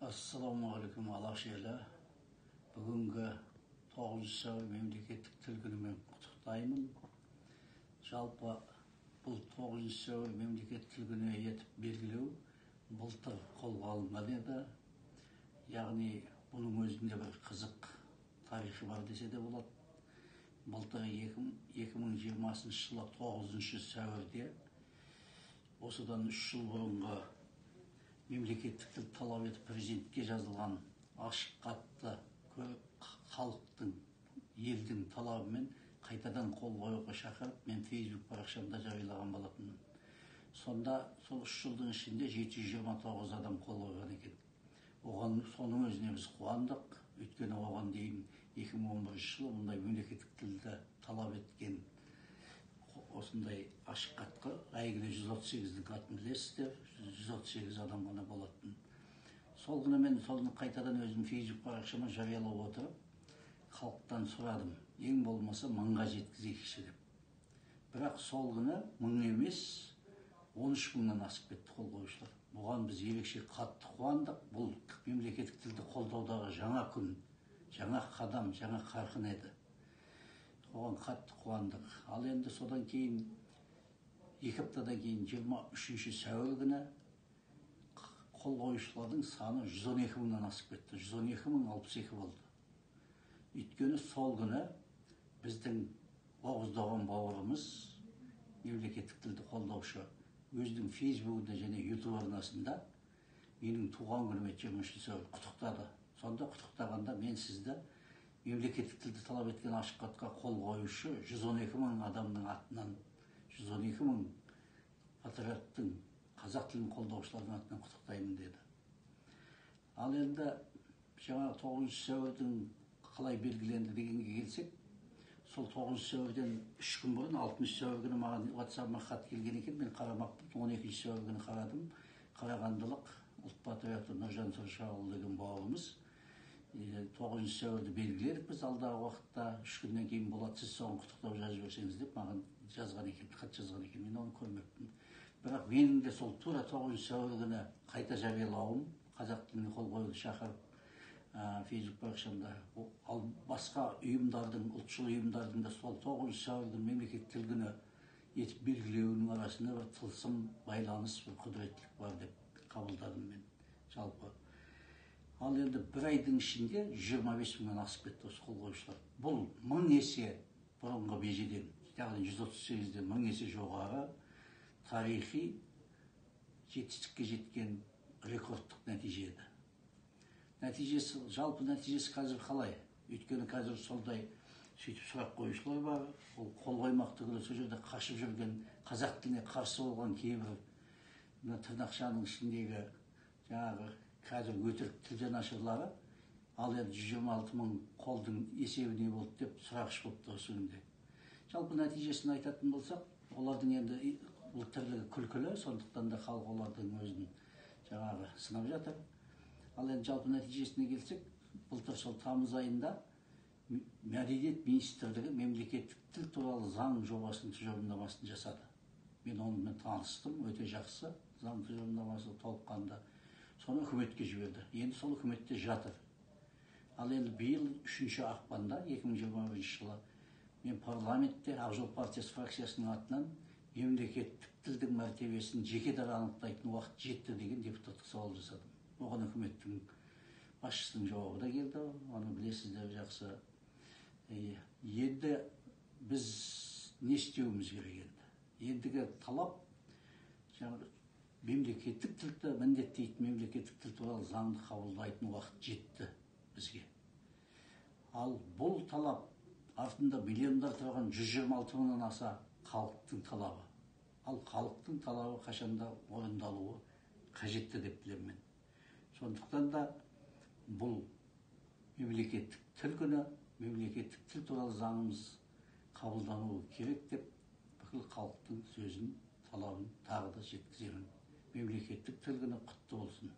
Ассалаумағалейкум алаш елі. Бүгінгі 9 сәуір мемлекеттік тіл күнімен құттықтаймын. Жалпы бұл 9 сәуір мемлекеттік тіл күні етіп белгілеу былтыр қолға алынған еді. Яғни бұның өзінде бір қызық тарихы бар десе де болады. Былтыр 2020 жылы 9 сәуірде осыдан 3 жыл бұрынғы мемлекеттік тіл талап етіп президентке жазылған ашық хатты халықтың, елдің талабымен қайтадан қол қоюға шақырып, мен Facebook парақшамда жариялаған болатынмын. Сонда сол 3 жылдың ішінде 729 адам қол қойған екен. Соның өзіне біз қуандық. Өйткені оған дейін 2011 жылы мұндай мемлекеттік тілді талап еткен осындай ашық хатқа әйгілі 138-дің атын білесіздер, 138 адам ғана болатын. Сол күні мен соны қайтадан өзім Facebook парақшама жариялап отырып, халықтан сұрадым, ең болмаса 1000-ға жеткізейікші деп. Бірақ сол күні 1000 емес, 13 000-нан асып кетті қол қоюшылар. Бұған біз ерекше қатты қуандық. Бұл мемлекеттік тілді қолдаудағы жаңа күн, жаңа қадам, жаңа қарқын еді. Оған қатты қуандық. Ал енді содан кейін 2 аптадан кейін 23 сәуір күні қол қоюшылардың саны 112 000-нан асып кетті. 112 062 болды. Өйткені сол күні біздің Оғыздаған бауырымыз, мемлекеттік тілді қолдаушы, өзінің Фейсбугында және YouTube арнасында менің туған күніме 23 сәуір құттықтады. Сонда құттықтағанда мен сізді мемлекеттік тілді талап еткен ашық хатқа қол қоюшы 112 000 адамның атынан, 112 000 патриоттың, қазақ тілін қолдаушылардың атынан құттықтаймын деді. Ал енді жаңа 9 сәуірдің қалай белгіленді дегенге келсек, сол 9 сәуірден 3 күн бұрын 6 сәуір күні маған WhatsApp-ма хат келген екен. Мен қарамаппын. 12 сәуір күні қарадым. Қарағандылық ұлт патриоты Нұржан Сұршағұл деген бауырымыз 9 сәуірді белгіледік біз алдағы уақытта, 3 күннен кейін болады, сіз соған құттықтау жазып жіберсеңіз деп маған жазған екен, хат жазған екен. Мен оны көрмеппін. Бірақ менің де сол тура 9 сәуір күні қайта жариялауым, қазақ тіліне қол қоюды шақырып Facebook парақшамда, ал басқа ұйымдардың, ұлтшыл ұйымдардың да сол 9 сәуірдің мемлекеттік тіл күні етіп белгілеуінің арасында бір тылсым байланыс, бір құдіреттілік бар деп қабылдадым мен жалпы. Ал енді бір айдың ішінде 25 000-нан асып кетті осы қол қоюшылар. Бұл 1000 есе бұрынғы межеден, яғни 138-ден 1000 есе жоғары тарихи жетістікке жеткен рекордтық нәтиже еді. Жалпы нәтижесі қазір қалай? Өйткені қазір солдай сөйтіп сұрақ қоюшылар бар. Ол қол қоймақ түгілі сол жерде қашып жүрген, қазақ тіліне қарсы болған кейбір тырнақшаның ішіндегі жаңағы қазір өтірік тіл жанашырлары, ал енді 126 000 қолдың есебі не болды деп сұрағыш болыпты осы күнде. Жалпы нәтижесін айтатын болсақ, олардың енді бұл тірлігі күлкілі, сондықтан да халық олардың өзін жаңағы сынап жатыр. Ал енді жалпы нәтижесіне келсек, былтыр сол тамыз айында Мәдениет министрлігі мемлекеттік тіл туралы заң жобасының тұжырымдамасын жасады. Мен онымен таныстым, өте жақсы. Заң тұжырымдамасы толыққанды. Соны үкіметке жіберді. Енді сол үкіметте жатыр. Ал енді биыл 3 ақпанда 2021 жылы мен парламентте Ақ Жол партиясы фракциясының атынан мемлекеттік тілдің мәртебесін жеке дара анықтайтын уақыт жетті деген депутаттық сауал жасадым. Оған үкіметтің басшысының жауабы да келді. Оны білесіздер жақсы. Енді біз не істеуіміз керек енді? Ендігі талап мемлекеттік тілді міндеттейтін мемлекеттік тіл туралы заңды қабылдайтын уақыт жетті бізге. Ал бұл талап артында миллиондар тұрған 126 000-нан аса халықтың талабы. Ал халықтың талабы қашанда орындалуы қажетті деп білемін мен. Сондықтан да бұл мемлекеттік тіл күні, мемлекеттік тіл туралы заңымыз қабылдануы керек деп бүкіл халықтың сөзін, талабын тағы да жеткіземін. Мемлекеттік тіл күні құтты болсын.